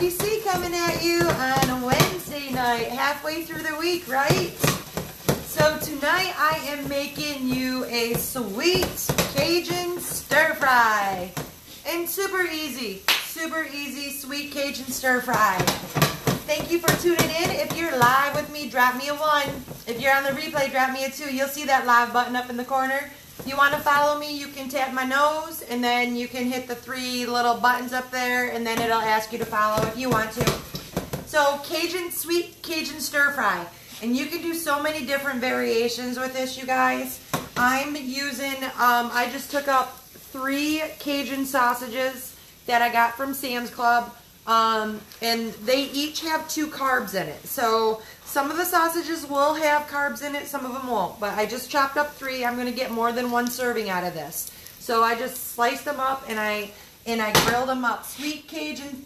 NBC coming at you on a Wednesday night, halfway through the week, right? So tonight I am making you a sweet Cajun stir fry. And super easy, sweet Cajun stir fry. Thank you for tuning in. If you're live with me, drop me a 1. If you're on the replay, drop me a 2. You'll see that live button up in the corner. If you want to follow me, you can tap my nose, and then you can hit the 3 little buttons up there, and then it'll ask you to follow if you want to. So sweet Cajun stir fry. And you can do so many different variations with this, you guys. I'm using, I just took up 3 Cajun sausages that I got from Sam's Club. And they each have 2 carbs in it. So some of the sausages will have carbs in it, some of them won't. But I just chopped up 3. I'm going to get more than 1 serving out of this. So I just sliced them up and I grilled them up. Sweet Cajun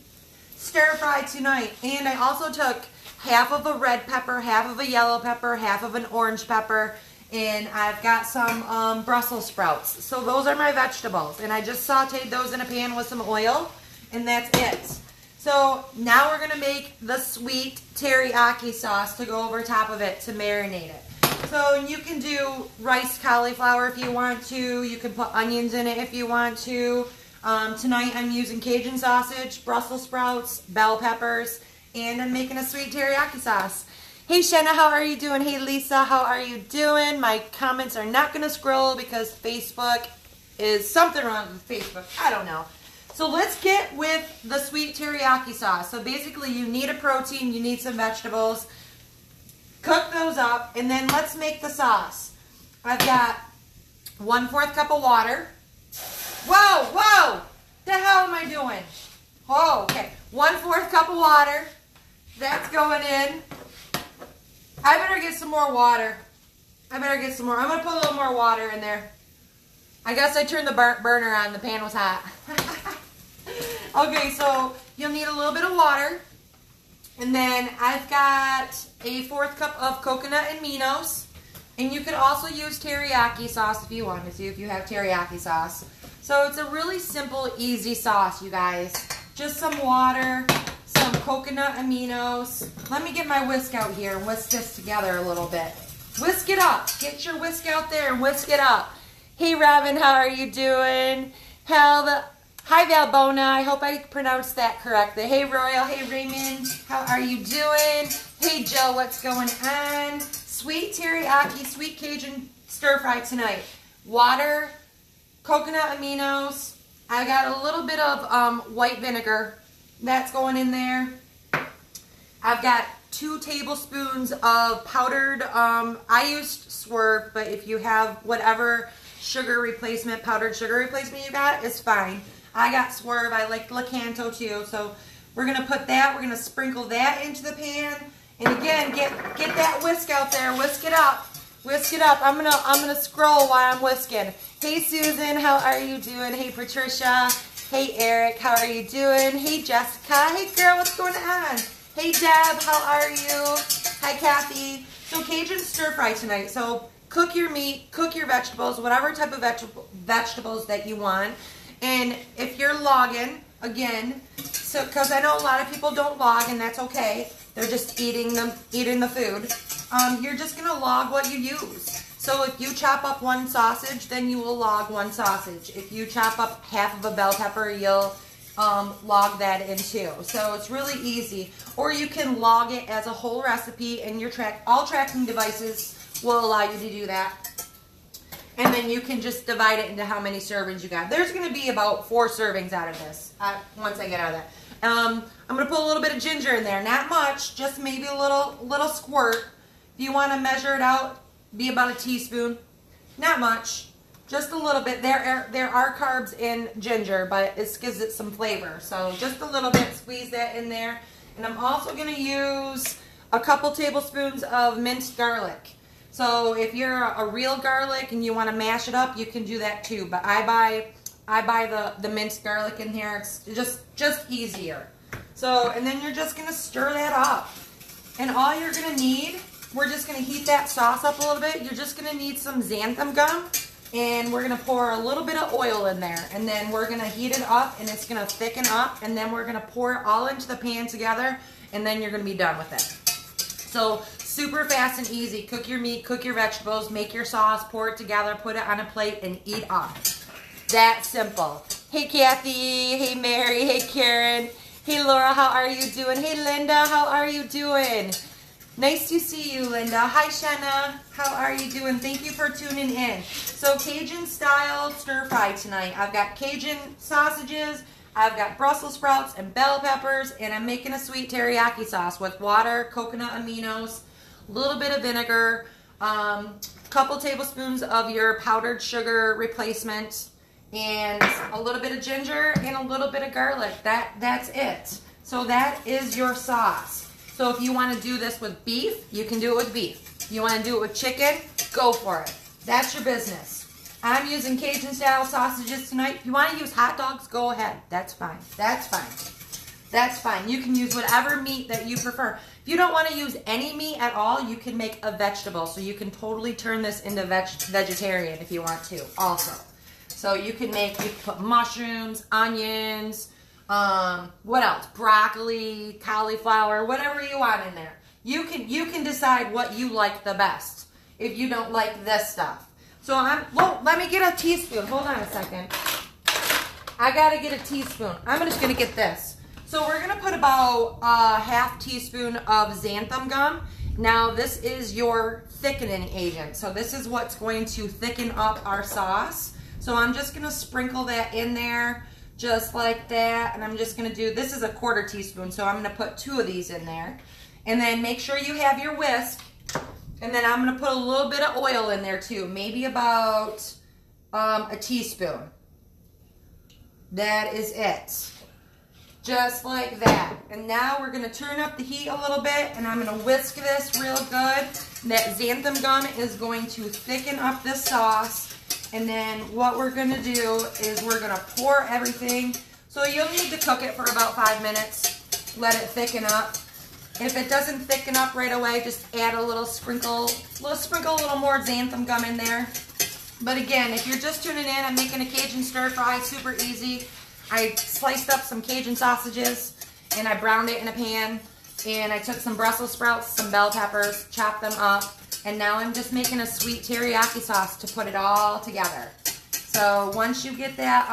stir fry tonight. And I also took half of a red pepper, half of a yellow pepper, half of an orange pepper. And I've got some Brussels sprouts. So those are my vegetables. And I just sauteed those in a pan with some oil. And that's it. So now we're going to make the sweet teriyaki sauce to go over top of it to marinate it. So you can do riced cauliflower if you want to. You can put onions in it if you want to. Tonight I'm using Cajun sausage, Brussels sprouts, bell peppers, and I'm making a sweet teriyaki sauce. Hey Shanna, how are you doing? Hey Lisa, how are you doing? My comments are not going to scroll because Facebook is something wrong with Facebook. I don't know. So let's get with the sweet teriyaki sauce. So basically you need a protein, you need some vegetables. Cook those up, and then let's make the sauce. I've got 1/4 cup of water. Whoa, the hell am I doing? Oh, okay. 1/4 cup of water. That's going in. I better get some more water. I'm going to put a little more water in there. I guess I turned the burner on. The pan was hot. Okay, so you'll need a little bit of water. And then I've got a 1/4 cup of coconut aminos. And you could also use teriyaki sauce if you wanted to, if you have teriyaki sauce. So it's a really simple, easy sauce, you guys. Just some water, some coconut aminos. Let me get my whisk out here and whisk this together a little bit. Whisk it up. Get your whisk out there and whisk it up. Hey, Robin, how are you doing? Hi, Valbona. I hope I pronounced that correctly. Hey, Royal. Hey, Raymond. How are you doing? Hey, Joe. What's going on? Sweet teriyaki, sweet Cajun stir fry tonight. Water, coconut aminos. I got a little bit of white vinegar. That's going in there. I've got 2 tablespoons of powdered, I used Swerve, but if you have whatever sugar replacement, powdered sugar replacement you got, it's fine. I got Swerve. I like Lakanto too. So we're going to put that, we're going to sprinkle that into the pan. And again, get that whisk out there. Whisk it up. Whisk it up. I'm gonna scroll while I'm whisking. Hey Susan, how are you doing? Hey Patricia. Hey Eric, how are you doing? Hey Jessica. Hey girl, what's going on? Hey Deb, how are you? Hi Kathy. So Cajun stir fry tonight. So cook your meat, cook your vegetables, whatever type of vegetables that you want. And if you're logging, again, so because I know a lot of people don't log, and that's okay. They're just eating the food. You're just gonna log what you use. So if you chop up 1 sausage, then you will log 1 sausage. If you chop up half of a bell pepper, you'll log that in too. So it's really easy. Or you can log it as a whole recipe, and all tracking devices will allow you to do that. And then you can just divide it into how many servings you got. There's going to be about 4 servings out of this once I get out of that. I'm going to put a little bit of ginger in there. Not much, just maybe a little squirt. If you want to measure it out, be about a teaspoon. Not much, just a little bit. There are carbs in ginger, but it gives it some flavor. So just a little bit, squeeze that in there. And I'm also going to use a couple tablespoons of minced garlic. So if you're a real garlic and you want to mash it up, you can do that too. But I buy the minced garlic in here. It's just easier. So, and then you're just going to stir that up. And all you're going to need, we're just going to heat that sauce up a little bit. You're just going to need some xanthan gum. And we're gonna pour a little bit of oil in there, and then we're gonna heat it up, and it's gonna thicken up, and then we're gonna pour it all into the pan together, and then you're gonna be done with it. So super fast and easy. Cook your meat, cook your vegetables, make your sauce, pour it together, put it on a plate, and eat up. That simple. Hey Kathy, hey Mary, hey Karen, hey Laura, how are you doing? Hey Linda, how are you doing? Nice to see you, Linda. Hi, Shenna. How are you doing? Thank you for tuning in. So Cajun style stir fry tonight. I've got Cajun sausages, I've got Brussels sprouts and bell peppers, and I'm making a sweet teriyaki sauce with water, coconut aminos, a little bit of vinegar, couple tablespoons of your powdered sugar replacement, and a little bit of ginger and a little bit of garlic. That's it. So that is your sauce. So if you want to do this with beef, you can do it with beef. You want to do it with chicken, go for it. That's your business. I'm using Cajun style sausages tonight. If you want to use hot dogs, go ahead. That's fine. That's fine. That's fine. You can use whatever meat that you prefer. If you don't want to use any meat at all, you can make a vegetable. So you can totally turn this into vegetarian if you want to also. So you can put mushrooms, onions, what else? Broccoli, cauliflower, whatever you want in there. You can decide what you like the best if you don't like this stuff. So well, let me get a teaspoon. Hold on a second. I gotta get a teaspoon. I'm just gonna get this. So we're gonna put about a half teaspoon of xanthan gum. Now this is your thickening agent. So this is what's going to thicken up our sauce. So I'm just gonna sprinkle that in there. Just like that, and I'm just going to do, this is a quarter teaspoon, so I'm going to put 2 of these in there. And then make sure you have your whisk, and then I'm going to put a little bit of oil in there too, maybe about a teaspoon. That is it. Just like that. And now we're going to turn up the heat a little bit, and I'm going to whisk this real good. That xanthan gum is going to thicken up this sauce. And then what we're going to do is we're going to pour everything. So you'll need to cook it for about 5 minutes. Let it thicken up. If it doesn't thicken up right away, just add a little sprinkle a little more xanthan gum in there. But again, if you're just tuning in, I'm making a Cajun stir fry, super easy. I sliced up some Cajun sausages and I browned it in a pan. And I took some Brussels sprouts, some bell peppers, chopped them up. And now I'm just making a sweet teriyaki sauce to put it all together. So once you get that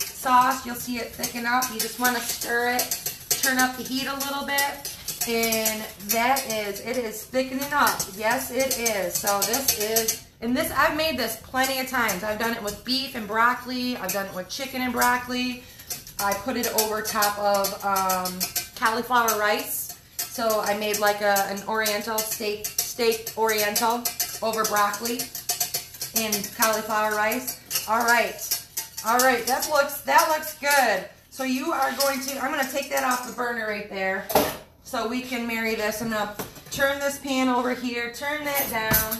sauce, you'll see it thicken up. You just want to stir it, turn up the heat a little bit, and it is thickening up. Yes, it is. So this is, and this, I've made this plenty of times. I've done it with beef and broccoli. I've done it with chicken and broccoli. I put it over top of cauliflower rice. So I made like an oriental steak oriental over broccoli and cauliflower rice. All right, that looks good. So you are going to, I'm going to take that off the burner right there so we can marry this. I'm going to turn this pan over here, turn that down,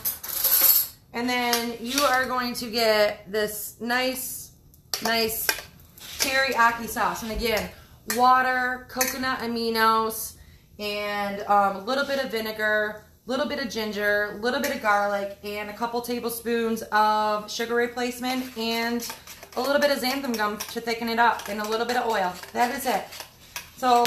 and then you are going to get this nice teriyaki sauce. And again, water, coconut aminos, and a little bit of vinegar, a little bit of ginger, a little bit of garlic, and a couple tablespoons of sugar replacement, and a little bit of xanthan gum to thicken it up, and a little bit of oil. That is it. So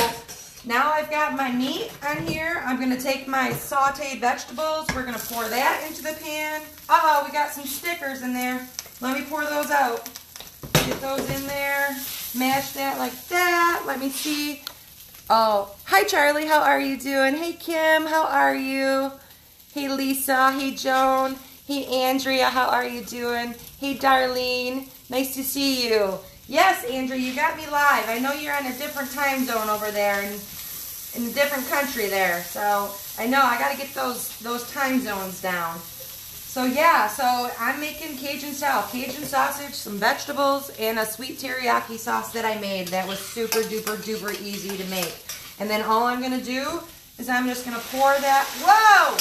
now I've got my meat on here. I'm going to take my sauteed vegetables. We're going to pour that into the pan. Uh-oh, we got some stickers in there. Let me pour those out. Get those in there. Mash that like that. Let me see. Oh, hi Charlie, how are you doing? Hey Kim, how are you? Hey Lisa, hey Joan, hey Andrea, how are you doing? Hey Darlene, nice to see you. Yes, Andrea, you got me live. I know you're on a different time zone over there in a different country there. So I know I got to get those time zones down. So yeah, so I'm making Cajun style, Cajun sausage, some vegetables, and a sweet teriyaki sauce that I made that was super duper duper easy to make. And then all I'm going to do is I'm just going to pour that. Whoa!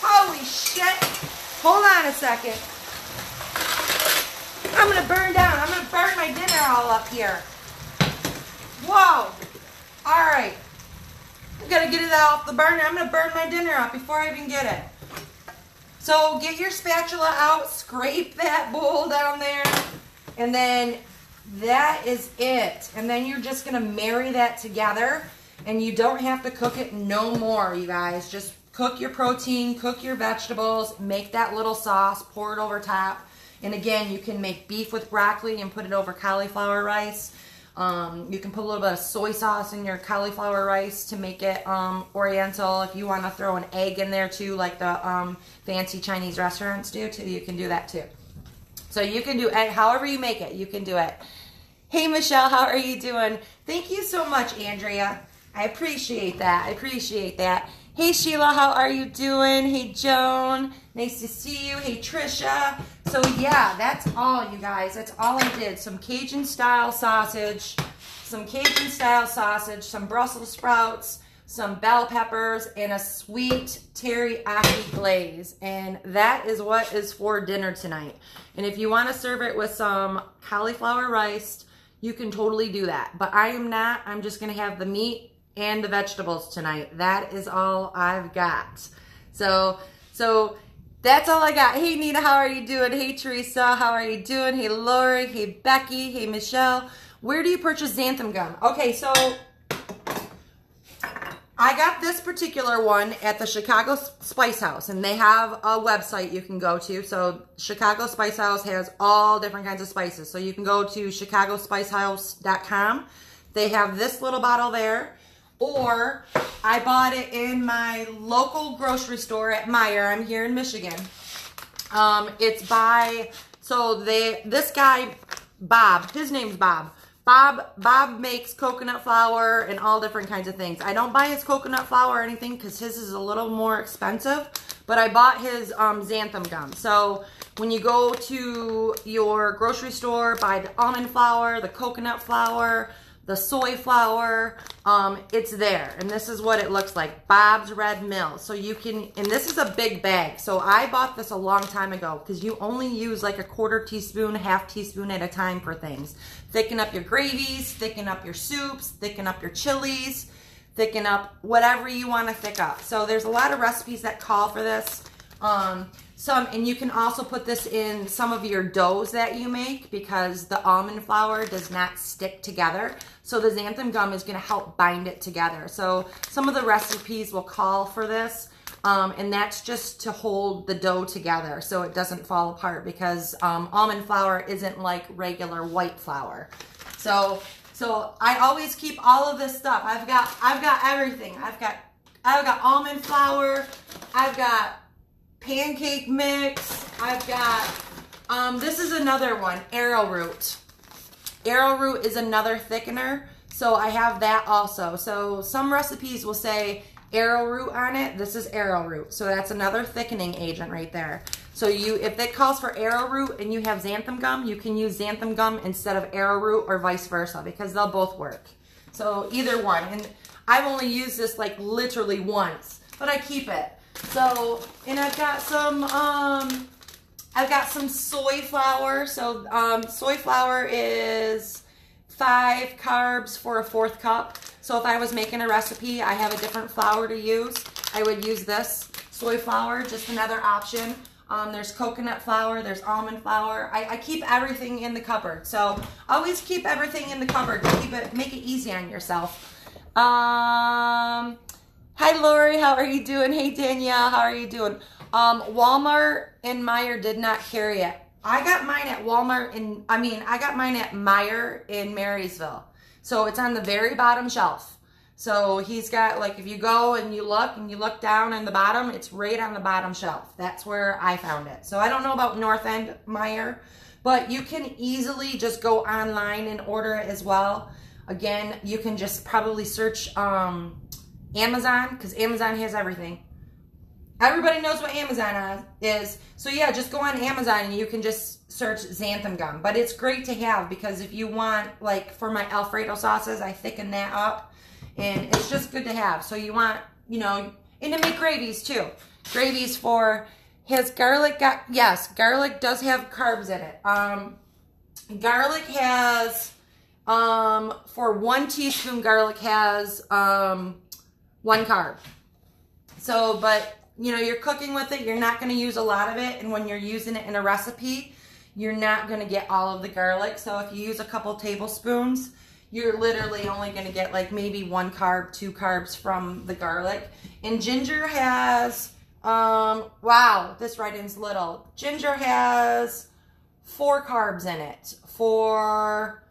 Holy shit! Hold on a second. I'm going to burn down. I'm going to burn my dinner all up here. Whoa! Alright. I've got to get it off the burner. I'm going to burn my dinner up before I even get it. So get your spatula out, scrape that bowl down there, and then that is it. And then you're just gonna marry that together, and you don't have to cook it no more, you guys. Just cook your protein, cook your vegetables, make that little sauce, pour it over top. And again, you can make beef with broccoli and put it over cauliflower rice. You can put a little bit of soy sauce in your cauliflower rice to make it oriental. If you want to throw an egg in there too, like the fancy Chinese restaurants do too, you can do that too. So you can do it however you make it, you can do it. Hey Michelle, how are you doing? Thank you so much, Andrea. I appreciate that. I appreciate that. Hey Sheila, how are you doing? Hey Joan, nice to see you. Hey Trisha. So yeah, that's all, you guys. That's all I did. Some Cajun style sausage, some Brussels sprouts, some bell peppers, and a sweet teriyaki glaze. And that is what is for dinner tonight. And if you want to serve it with some cauliflower rice, you can totally do that. But I am not. I'm just going to have the meat and the vegetables tonight. That is all I've got. So that's all I got. Hey Nina, how are you doing? Hey Teresa, how are you doing? Hey Lori, hey Becky, hey Michelle. Where do you purchase xanthan gum? Okay, so I got this particular one at the Chicago Spice House, and they have a website you can go to. So Chicago Spice House has all different kinds of spices. So you can go to chicagospicehouse.com. They have this little bottle there. Or I bought it in my local grocery store at Meijer. I'm here in Michigan. It's by, this guy, Bob, his name's Bob. Bob makes coconut flour and all different kinds of things. I don't buy his coconut flour or anything because his is a little more expensive, but I bought his xanthan gum. So when you go to your grocery store, buy the almond flour, the coconut flour, the soy flour, it's there. And this is what it looks like, Bob's Red Mill. So you can, and this is a big bag. So I bought this a long time ago because you only use like a quarter teaspoon, half teaspoon at a time for things. Thicken up your gravies, thicken up your soups, thicken up your chilies, thicken up whatever you want to thick up. So there's a lot of recipes that call for this. And you can also put this in some of your doughs that you make because the almond flour does not stick together. So the xanthan gum is going to help bind it together. So some of the recipes will call for this, and that's just to hold the dough together so it doesn't fall apart because almond flour isn't like regular white flour. So I always keep all of this stuff. I've got everything. I've got almond flour. I've got pancake mix. I've got, this is another one, arrowroot. Arrowroot is another thickener, so I have that also. So some recipes will say arrowroot on it. This is arrowroot, so that's another thickening agent right there. So if it calls for arrowroot and you have xanthan gum, you can use xanthan gum instead of arrowroot or vice versa because they'll both work. So either one, and I've only used this like literally once, but I keep it. So, and I've got some soy flour. So, soy flour is 5 carbs for a 4th cup. So if I was making a recipe, I have a different flour to use. I would use this soy flour, just another option. There's coconut flour, there's almond flour. I keep everything in the cupboard. So always keep everything in the cupboard to make it easy on yourself. Hi Lori, how are you doing? Hey Danielle, how are you doing? Walmart and Meijer did not carry it. I got mine at Walmart I got mine at Meijer in Marysville. So it's on the very bottom shelf. So he's got, like, if you go and you look down in the bottom, it's right on the bottom shelf. That's where I found it. So I don't know about North End Meijer, but you can easily just go online and order it as well. Again, you can just probably search Amazon, because Amazon has everything. Everybody knows what Amazon is. So yeah, just go on Amazon and you can just search xanthan gum. But it's great to have because if you want, like for my Alfredo sauces, I thicken that up. And it's just good to have. So you want, and to make gravies too. Gravies for his garlic. Yes, garlic does have carbs in it. Garlic has, for 1 teaspoon, garlic has 1 carb. So, but you know, you're cooking with it, you're not going to use a lot of it. And when you're using it in a recipe, you're not going to get all of the garlic. So if you use a couple tablespoons, you're literally only going to get like maybe 1 carb, 2 carbs from the garlic. And ginger has, wow, this writing's little. Ginger has 4 carbs in it for,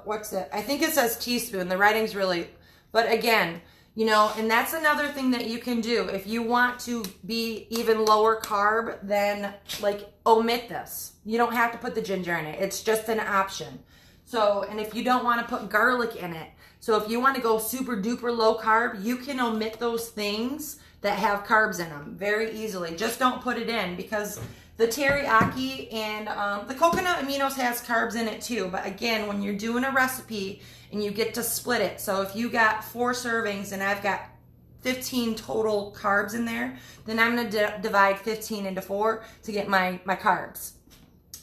what's it? I think it says teaspoon. The writing's really, but again, you know, and that's another thing that you can do. If you want to be even lower carb, then like omit this. You don't have to put the ginger in it. It's just an option. So, and if you don't want to put garlic in it, so if you want to go super duper low carb, you can omit those things that have carbs in them very easily. Just don't put it in, because the teriyaki and the coconut aminos has carbs in it too. But again, when you're doing a recipe and you get to split it, so if you got 4 servings and I've got 15 total carbs in there, then I'm going to divide 15 into 4 to get my carbs.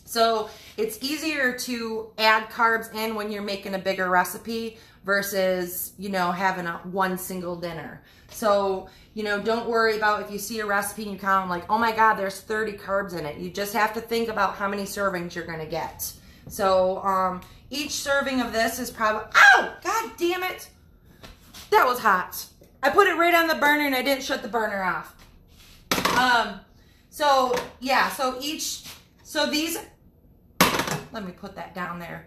So it's easier to add carbs in when you're making a bigger recipe versus, you know, having one single dinner. So, you know, don't worry about if you see a recipe and you count like, oh my God, there's 30 carbs in it. You just have to think about how many servings you're going to get. So each serving of this is probably, ow, God damn it. That was hot. I put it right on the burner and I didn't shut the burner off. So yeah, so these, let me put that down there.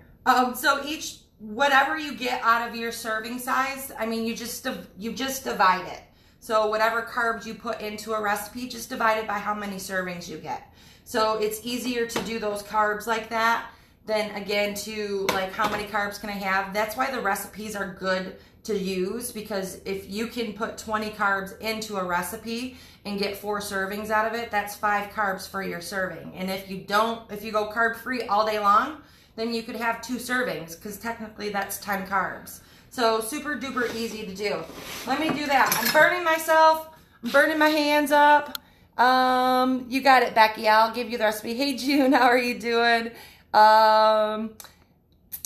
So each, whatever you get out of your serving size, I mean, you just divide it. So whatever carbs you put into a recipe, just divide it by how many servings you get. So it's easier to do those carbs like that than, again, to like how many carbs can I have. That's why the recipes are good to use, because if you can put 20 carbs into a recipe and get 4 servings out of it, that's 5 carbs for your serving. And if you go carb free all day long, then you could have 2 servings, because technically that's 10 carbs. So super duper easy to do. Let me do that. I'm burning myself. I'm burning my hands up. You got it, Becky. I'll give you the recipe. Hey, June, how are you doing?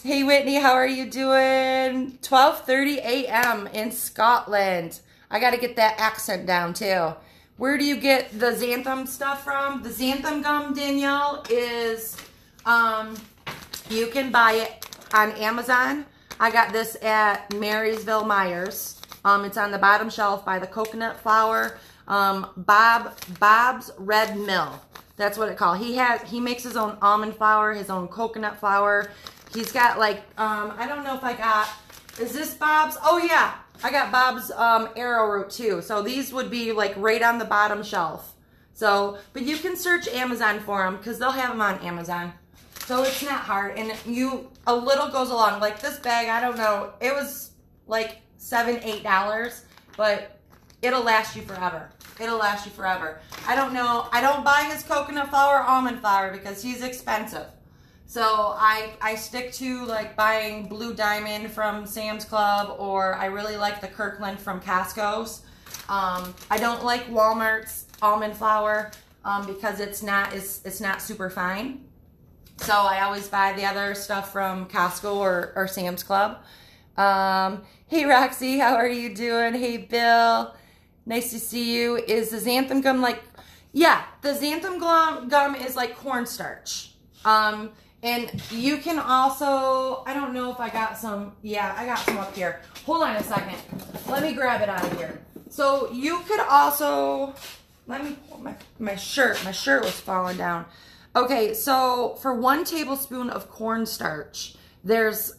Hey, Whitney, how are you doing? 12:30 a.m. in Scotland. I got to get that accent down, too. Where do you get the xanthan stuff from? The xanthan gum, Danielle, is, you can buy it on Amazon. I got this at Marysville Myers. It's on the bottom shelf by the coconut flour. Bob's Red Mill. That's what it's called. He makes his own almond flour, his own coconut flour. He's got like, I don't know if I got, is this Bob's? Oh yeah, I got Bob's arrowroot too. So these would be like right on the bottom shelf. So, but you can search Amazon for them, because they'll have them on Amazon. So it's not hard, and a little goes along. Like this bag, I don't know, it was like $7, $8, but it'll last you forever. It'll last you forever. I don't know, I don't buy his coconut flour or almond flour because he's expensive. So I stick to like buying Blue Diamond from Sam's Club, or I really like the Kirkland from Costco's. I don't like Walmart's almond flour because it's not super fine. So I always buy the other stuff from Costco or Sam's Club. Hey, Roxy, how are you doing? Hey, Bill, nice to see you. Is the xanthan gum like, yeah, the xanthan gum is like cornstarch. And you can also, I don't know if I got some, yeah, I got some up here. Hold on a second. Let me grab it out of here. So you could also, let me pull my shirt. My shirt was falling down. Okay, so for 1 tablespoon of cornstarch, there's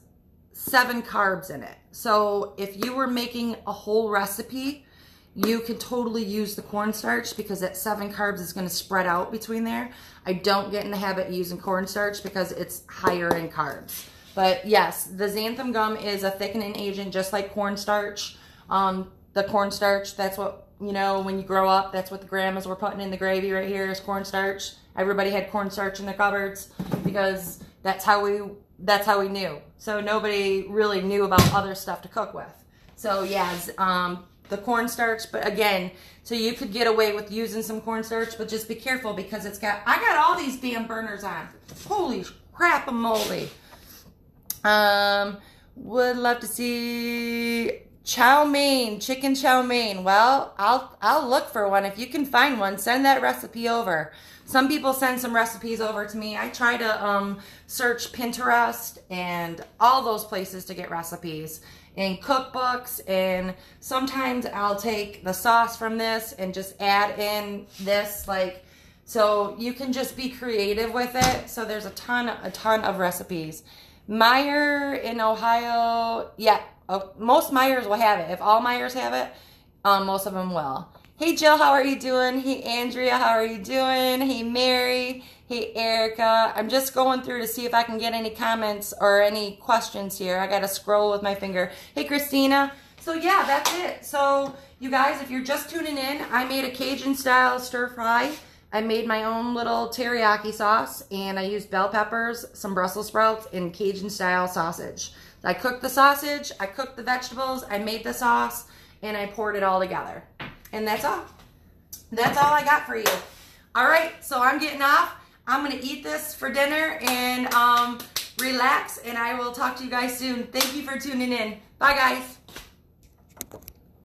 7 carbs in it. So if you were making a whole recipe, you could totally use the cornstarch, because that 7 carbs is going to spread out between there. I don't get in the habit of using cornstarch because it's higher in carbs. But yes, the xanthan gum is a thickening agent just like cornstarch. The cornstarch, that's what, you know, when you grow up, that's what the grandmas were putting in the gravy right here is cornstarch. Everybody had cornstarch in their cupboards because that's how we knew. So nobody really knew about other stuff to cook with. So yeah, the cornstarch, but again, so you could get away with using some cornstarch, but just be careful because I got all these damn burners on. Holy crap-a-moly. Would love to see Chow mein, chicken chow mein. Well, I'll look for one. If you can find one, send that recipe over. Some people send some recipes over to me. I try to search Pinterest and all those places to get recipes and cookbooks, and sometimes I'll take the sauce from this and just add in this, like, so you can just be creative with it. So there's a ton of recipes. Meijer in Ohio, yeah, most Meijers will have it. If all Meijers have it, most of them will. Hey Jill, how are you doing? Hey Andrea, how are you doing? Hey Mary, hey Erica. I'm just going through to see if I can get any comments or any questions here. I gotta scroll with my finger. Hey Christina. So yeah, that's it. So you guys, if you're just tuning in, I made a Cajun style stir fry. I made my own little teriyaki sauce, and I used bell peppers, some Brussels sprouts, and Cajun style sausage. I cooked the sausage, I cooked the vegetables, I made the sauce, and I poured it all together. And that's all. That's all I got for you. All right, so I'm getting off. I'm going to eat this for dinner and relax, and I will talk to you guys soon. Thank you for tuning in. Bye, guys.